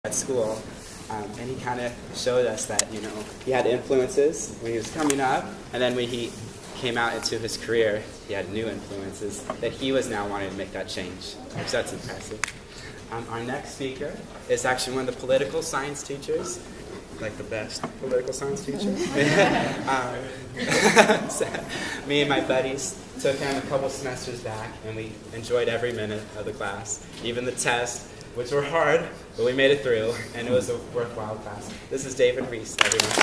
at school, and he kind of showed us that, he had influences when he was coming up, and then when he came out into his career, he had new influences that he was now wanting to make that change. So that's impressive. Our next speaker is actually one of the political science teachers, like the best political science teacher. So me and my buddies took him a couple semesters back, and we enjoyed every minute of the class, even the tests, which were hard, but we made it through, and it was a worthwhile class. This is 20Reese, everyone.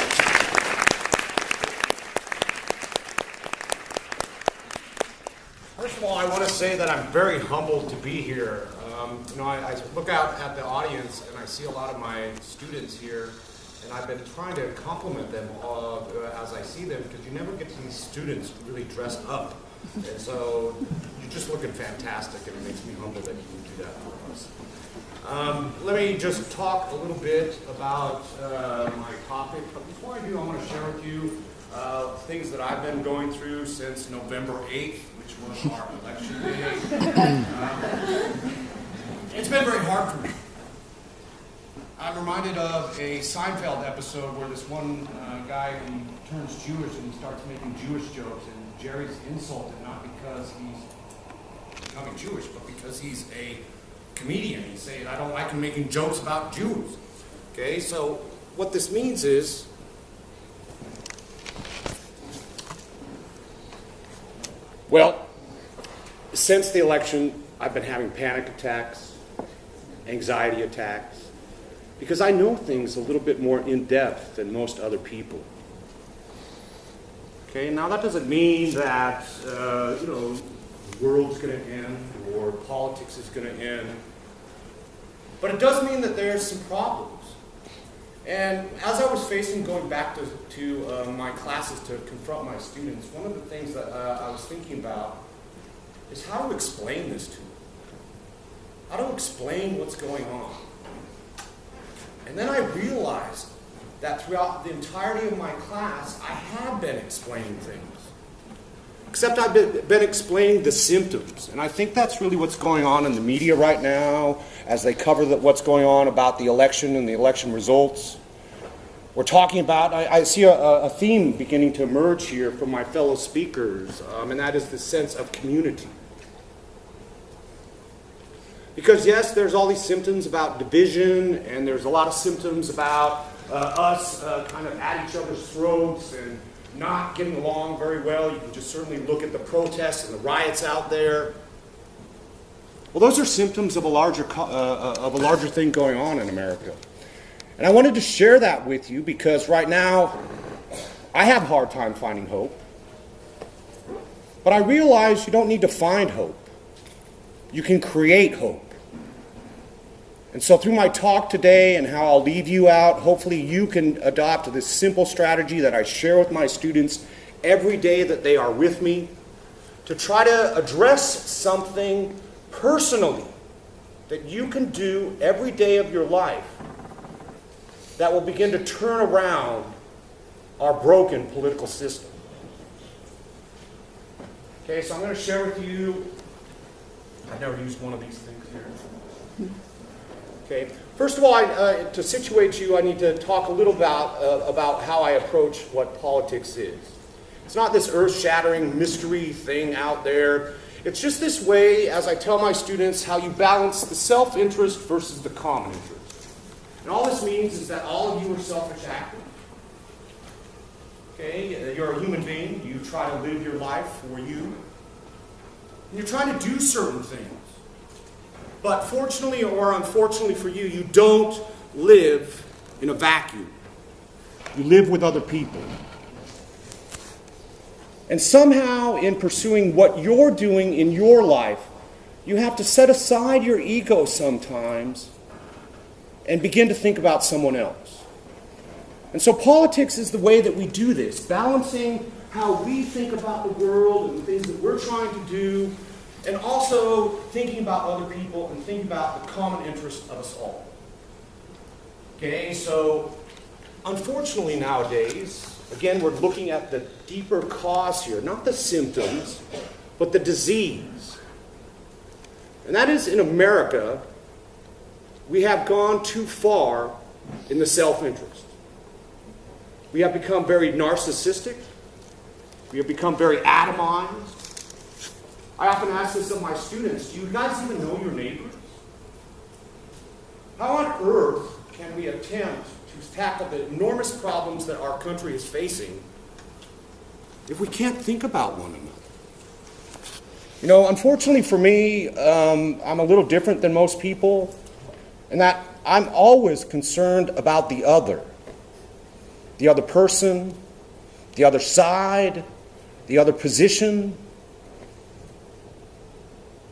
First of all, I want to say that I'm very humbled to be here. I look out at the audience and I see a lot of my students here, and I've been trying to compliment them as I see them, because you never get these students really dressed up. And so you're just looking fantastic, and it makes me humble that you can do that for us. Let me just talk a little bit about my topic. But before I do, I want to share with you things that I've been going through since November 8th, which was our election day. It's been very hard for me. I'm reminded of a Seinfeld episode where this one guy, he turns Jewish and he starts making Jewish jokes, and Jerry's insulted not because he's becoming Jewish, but because he's a comedian. He's saying, I don't like him making jokes about Jews. Okay, so what this means is, well, since the election, I've been having panic attacks, anxiety attacks, because I know things a little bit more in depth than most other people. Okay, now that doesn't mean that, the world's going to end or politics is going to end, but it does mean that there's some problems. And as I was going back to my classes to confront my students, one of the things that I was thinking about is how to explain this to them. How to explain what's going on. And then I realized that throughout the entirety of my class, I have been explaining things. Except I've been explaining the symptoms. And I think that's really what's going on in the media right now as they cover what's going on about the election and the election results. We're talking about, I see a theme beginning to emerge here from my fellow speakers, and that is the sense of community. Because yes, there's all these symptoms about division, and there's a lot of symptoms about us kind of at each other's throats and not getting along very well. You can just certainly look at the protests and the riots out there. Well, those are symptoms of a larger thing going on in America. And I wanted to share that with you because right now I have a hard time finding hope. But I realize you don't need to find hope. You can create hope. And so through my talk today and how I'll leave you out, hopefully you can adopt this simple strategy that I share with my students every day that they are with me to try to address something personally that you can do every day of your life that will begin to turn around our broken political system. Okay, so I'm going to share with you, I've never used one of these things here. Okay, first of all, to situate you, I need to talk a little about how I approach what politics is. It's not this earth-shattering mystery thing out there. It's just this way, as I tell my students, how you balance the self-interest versus the common interest. And all this means is that all of you are selfish actors. Okay, you're a human being. You try to live your life for you. And you're trying to do certain things. But fortunately or unfortunately for you, you don't live in a vacuum. You live with other people. And somehow, in pursuing what you're doing in your life, you have to set aside your ego sometimes and begin to think about someone else. And so politics is the way that we do this, balancing how we think about the world and the things that we're trying to do, and also thinking about other people and thinking about the common interest of us all. Okay, so unfortunately nowadays, again, we're looking at the deeper cause here, not the symptoms, but the disease. And that is, in America, we have gone too far in the self-interest. We have become very narcissistic. We have become very atomized. I often ask this of my students, do you guys even know your neighbors? How on earth can we attempt to tackle the enormous problems that our country is facing if we can't think about one another? You know, unfortunately for me, I'm a little different than most people in that I'm always concerned about the other person, the other side, the other position.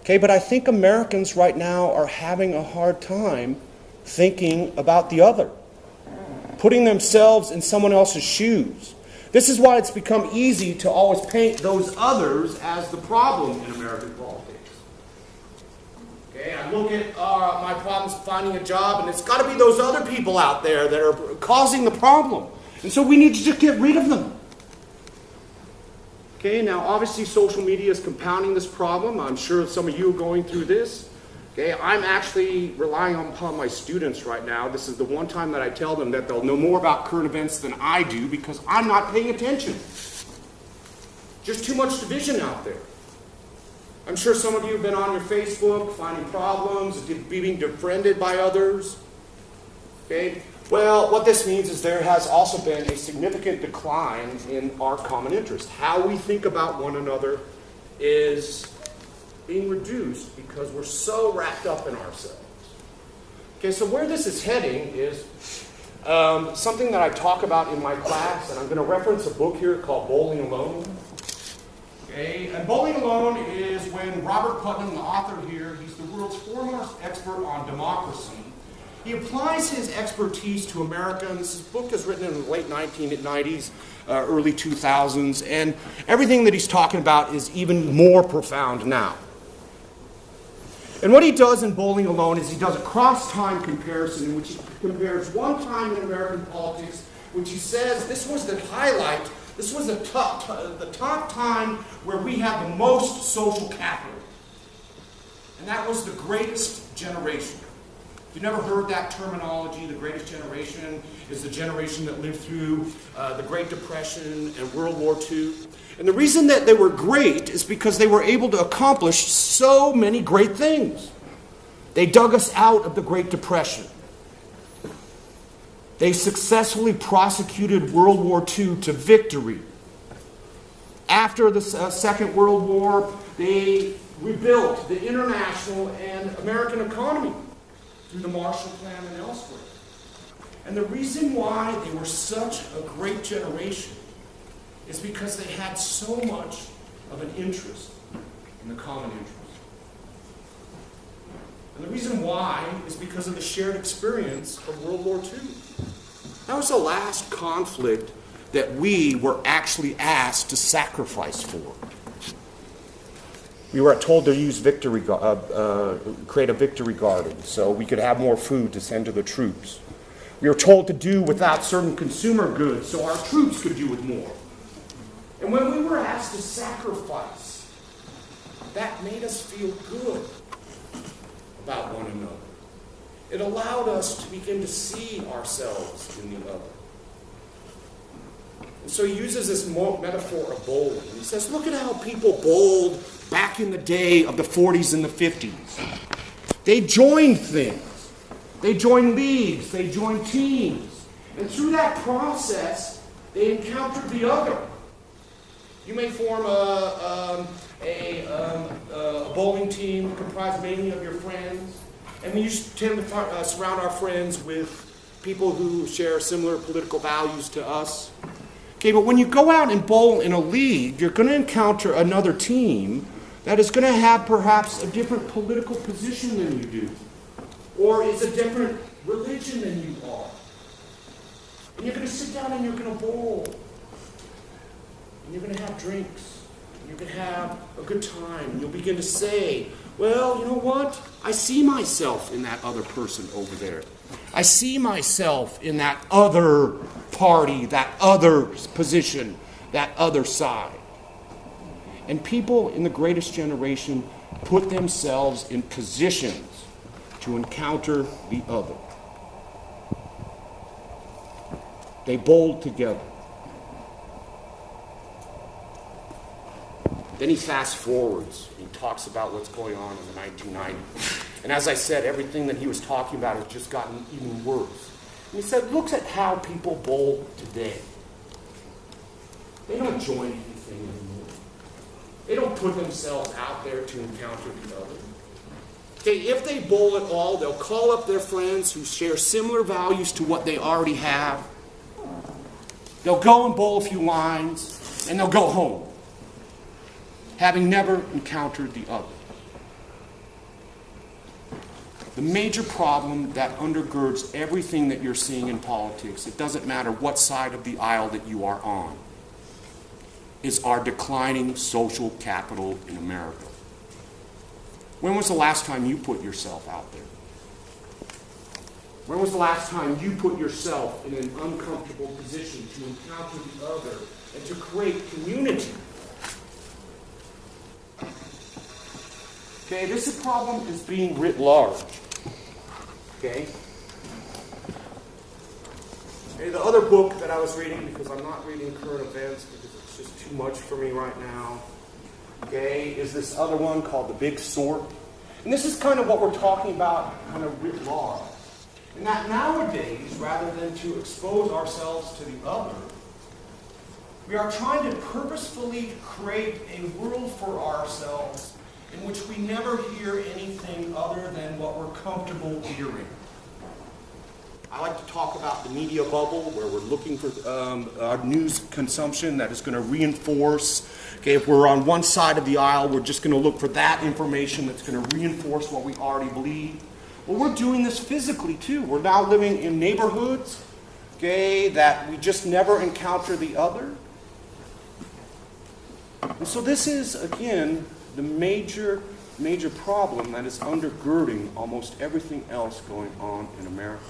Okay, but I think Americans right now are having a hard time thinking about the other, putting themselves in someone else's shoes. This is why it's become easy to always paint those others as the problem in American politics. Okay, I look at my problems finding a job, and it's got to be those other people out there that are causing the problem. And so we need to just get rid of them. Okay, now obviously social media is compounding this problem. I'm sure some of you are going through this. Okay, I'm actually relying upon my students right now. This is the one time that I tell them that they'll know more about current events than I do because I'm not paying attention. Just too much division out there. I'm sure some of you have been on your Facebook finding problems, being befriended by others. Okay, well, what this means is there has also been a significant decline in our common interest. How we think about one another is being reduced because we're so wrapped up in ourselves. Okay, so where this is heading is something that I talk about in my class, and I'm going to reference a book here called Bowling Alone. Okay, and Bowling Alone is when Robert Putnam, the author here, he's the world's foremost expert on democracy. He applies his expertise to America, and this book is written in the late 1990s, early 2000s, and everything that he's talking about is even more profound now. And what he does in Bowling Alone is he does a cross-time comparison in which he compares one time in American politics, which he says this was the highlight, this was the top time where we had the most social capital. And that was the greatest generation. If you've never heard that terminology, the greatest generation is the generation that lived through the Great Depression and World War II. And the reason that they were great is because they were able to accomplish so many great things. They dug us out of the Great Depression. They successfully prosecuted World War II to victory. After the Second World War, they rebuilt the international and American economy through the Marshall Plan and elsewhere. And the reason why they were such a great generation is because they had so much of an interest in the common interest. And the reason why is because of the shared experience of World War II. That was the last conflict that we were actually asked to sacrifice for. We were told to use create a victory garden so we could have more food to send to the troops. We were told to do without certain consumer goods so our troops could do with more. And when we were asked to sacrifice, that made us feel good about one another. It allowed us to begin to see ourselves in the other. And so he uses this metaphor of bowling. He says, look at how people bowled back in the day of the 40s and the 50s. They joined things. They joined leagues. They joined teams. And through that process, they encountered the other. You may form a bowling team comprised mainly of your friends. And we tend to surround our friends with people who share similar political values to us. Okay, but when you go out and bowl in a league, you're going to encounter another team that is going to have perhaps a different political position than you do, or is a different religion than you are. And you're going to sit down and you're going to bowl. And you're going to have drinks. And you're going to have a good time. And you'll begin to say, well, you know what? I see myself in that other person over there. I see myself in that other party, that other position, that other side. And people in the greatest generation put themselves in positions to encounter the other. They bowled together. Then he fast forwards. He talks about what's going on in the 1990s. And as I said, everything that he was talking about has just gotten even worse. And he said, look at how people bowl today. They don't join anything anymore. They don't put themselves out there to encounter the other. Okay, if they bowl at all, they'll call up their friends who share similar values to what they already have. They'll go and bowl a few lines, and they'll go home, having never encountered the other. The major problem that undergirds everything that you're seeing in politics, it doesn't matter what side of the aisle that you are on, is our declining social capital in America. When was the last time you put yourself out there? When was the last time you put yourself in an uncomfortable position to encounter the other and to create community? Okay, this problem is being writ large. Okay? The other book that I was reading, because I'm not reading current events because it's just too much for me right now, okay, is this other one called The Big Sort. And this is kind of what we're talking about, kind of writ large. And that nowadays, rather than to expose ourselves to the other, we are trying to purposefully create a world for ourselves in which we never hear anything other than what we're comfortable hearing. I like to talk about the media bubble, where we're looking for our news consumption that is going to reinforce. Okay, if we're on one side of the aisle, we're just going to look for that information that's going to reinforce what we already believe. Well, we're doing this physically too. We're now living in neighborhoods, okay, that we just never encounter the other. And so this is, again, the major problem that is undergirding almost everything else going on in America.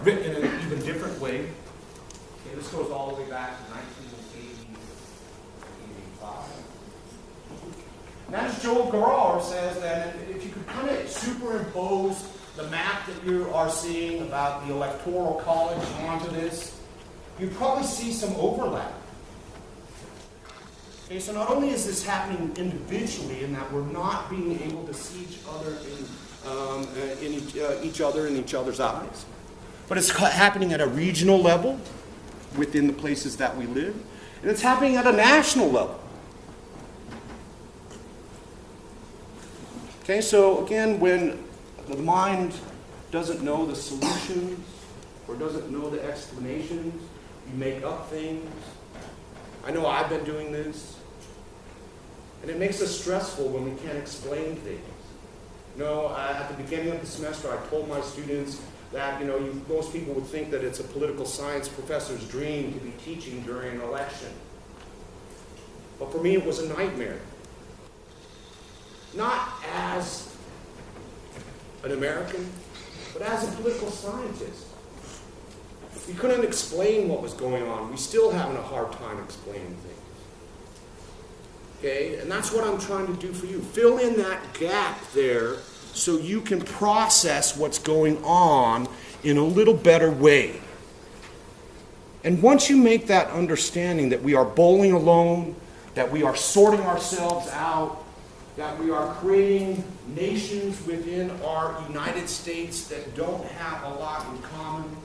Written in an even different way. Okay, this goes all the way back to 1985. And as Joel Garrar says, that if you could kind of superimpose the map that you are seeing about the Electoral College onto this, you'd probably see some overlap. Okay, so not only is this happening individually in that we're not being able to see each other in each other's eyes, but it's happening at a regional level within the places that we live, and it's happening at a national level. Okay, so again, when the mind doesn't know the solutions or doesn't know the explanations, you make up things. I know I've been doing this. And it makes us stressful when we can't explain things. You know, at the beginning of the semester, I told my students that, you know, most people would think that it's a political science professor's dream to be teaching during an election. But for me, it was a nightmare. Not as an American, but as a political scientist. We couldn't explain what was going on. We're still having a hard time explaining things. Okay? And that's what I'm trying to do for you. Fill in that gap there so you can process what's going on in a little better way. And once you make that understanding that we are bowling alone, that we are sorting ourselves out, that we are creating nations within our United States that don't have a lot in common.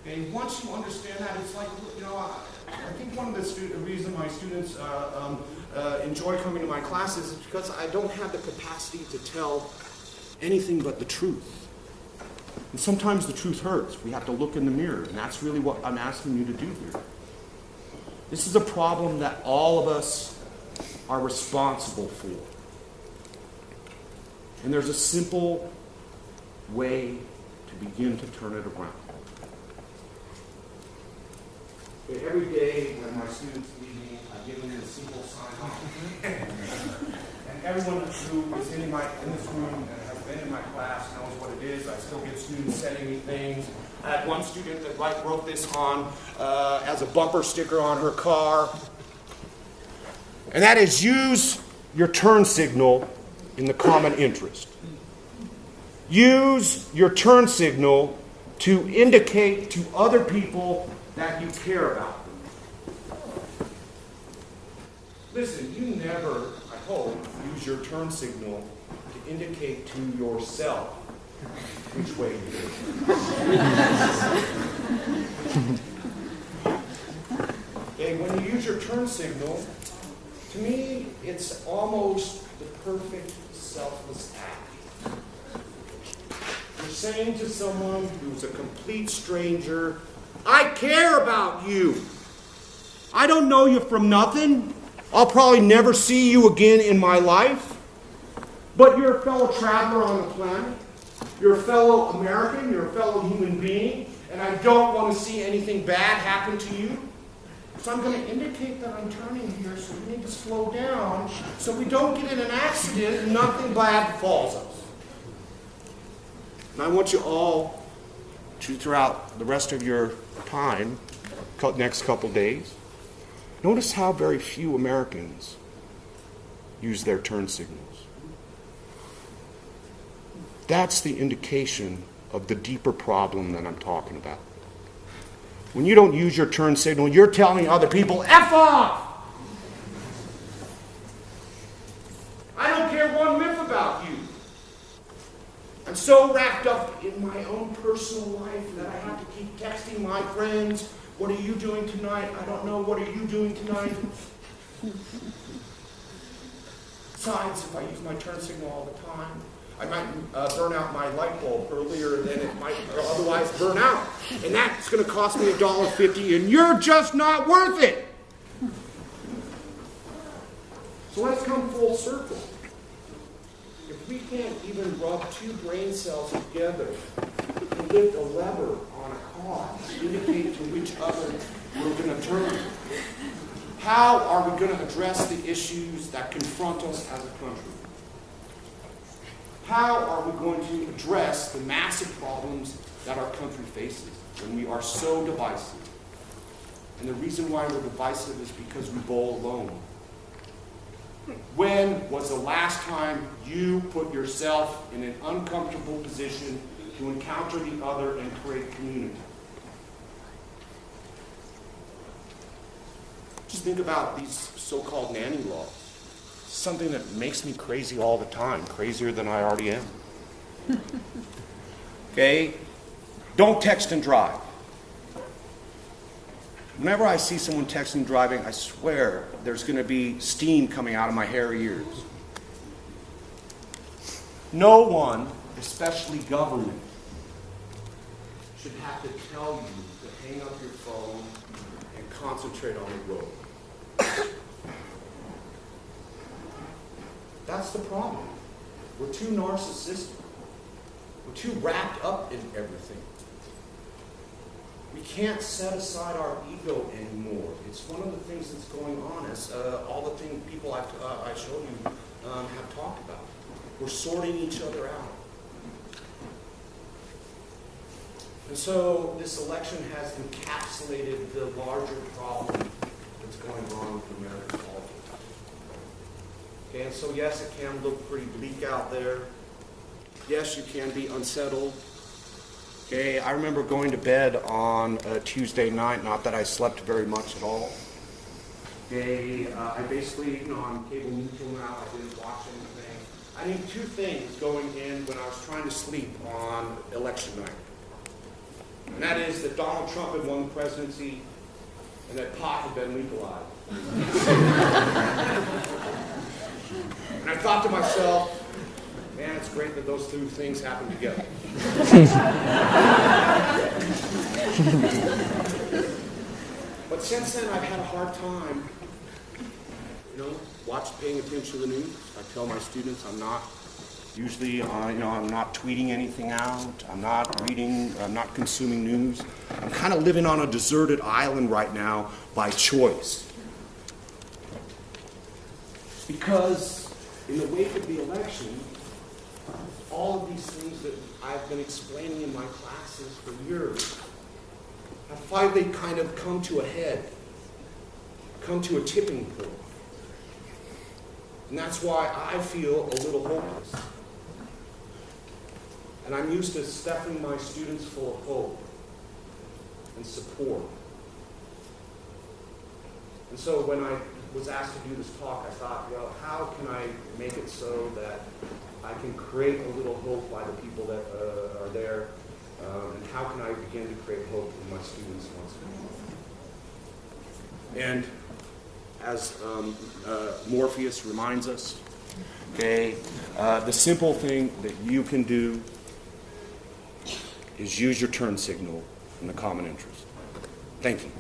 And once you understand that, it's like, you know, I think one of the reasons my students enjoy coming to my classes is because I don't have the capacity to tell anything but the truth. And sometimes the truth hurts. We have to look in the mirror, and that's really what I'm asking you to do here. This is a problem that all of us are responsible for. And there's a simple way to begin to turn it around. Okay, every day when my students leave me, I give them a simple sign-off. And everyone who is in this room and has been in my class knows what it is. I still get students sending me things. I had one student that wrote this on as a bumper sticker on her car. And that is use your turn signal in the common interest. Use your turn signal to indicate to other people that you care about them. Listen, you never, I hope, use your turn signal to indicate to yourself which way you go. Okay, when you use your turn signal, to me, it's almost the perfect selfless act. You're saying to someone who's a complete stranger, I care about you. I don't know you from nothing. I'll probably never see you again in my life. But you're a fellow traveler on the planet. You're a fellow American. You're a fellow human being. And I don't want to see anything bad happen to you. So I'm going to indicate that I'm turning here, so we need to slow down so we don't get in an accident and nothing bad befalls us. And I want you all to, throughout the rest of your time, next couple days, notice how very few Americans use their turn signals. That's the indication of the deeper problem that I'm talking about. When you don't use your turn signal, you're telling other people, F off! I don't care one whiff about you. I'm so wrapped up in my own personal life that I have to keep texting my friends, what are you doing tonight? I don't know, what are you doing tonight? Besides, if I use my turn signal all the time, I might burn out my light bulb earlier than it might otherwise burn out. And that's going to cost me $1.50, and you're just not worth it. So let's come full circle. If we can't even rub two brain cells together and lift a lever on a car to indicate to which other we're going to turn, how are we going to address the issues that confront us as a country? How are we going to address the massive problems that our country faces when we are so divisive? And the reason why we're divisive is because we bowl alone. When was the last time you put yourself in an uncomfortable position to encounter the other and create community? Just think about these so-called nanny laws. Something that makes me crazy all the time, crazier than I already am. Okay? Don't text and drive. Whenever I see someone texting and driving, I swear there's going to be steam coming out of my hairy ears. No one, especially government, should have to tell you to hang up your phone and concentrate on the road. That's the problem. We're too narcissistic. We're too wrapped up in everything. We can't set aside our ego anymore. It's one of the things that's going on as all the things people I showed you have talked about. We're sorting each other out. And so this election has encapsulated the larger problem that's going on with American politics. Okay, and so yes, it can look pretty bleak out there. Yes, you can be unsettled. Okay, I remember going to bed on a Tuesday night, not that I slept very much at all. Okay, I basically, on cable neutral now, I didn't watch anything. I knew two things going in when I was trying to sleep on election night. And that is that Donald Trump had won the presidency and that pot had been legalized. And I thought to myself, man, it's great that those two things happen together. But since then, I've had a hard time, paying attention to the news. I tell my students I'm not usually, I'm not tweeting anything out. I'm not reading. I'm not consuming news. I'm kind of living on a deserted island right now by choice. Because in the wake of the election, all of these things that I've been explaining in my classes for years have finally kind of come to a head, come to a tipping point. And that's why I feel a little hopeless. And I'm used to stuffing my students full of hope and support. And so when I was asked to do this talk, I thought, well, how can I make it so that I can create a little hope by the people that are there, and how can I begin to create hope in my students once again? And as Morpheus reminds us, okay, the simple thing that you can do is use your turn signal in the common interest. Thank you.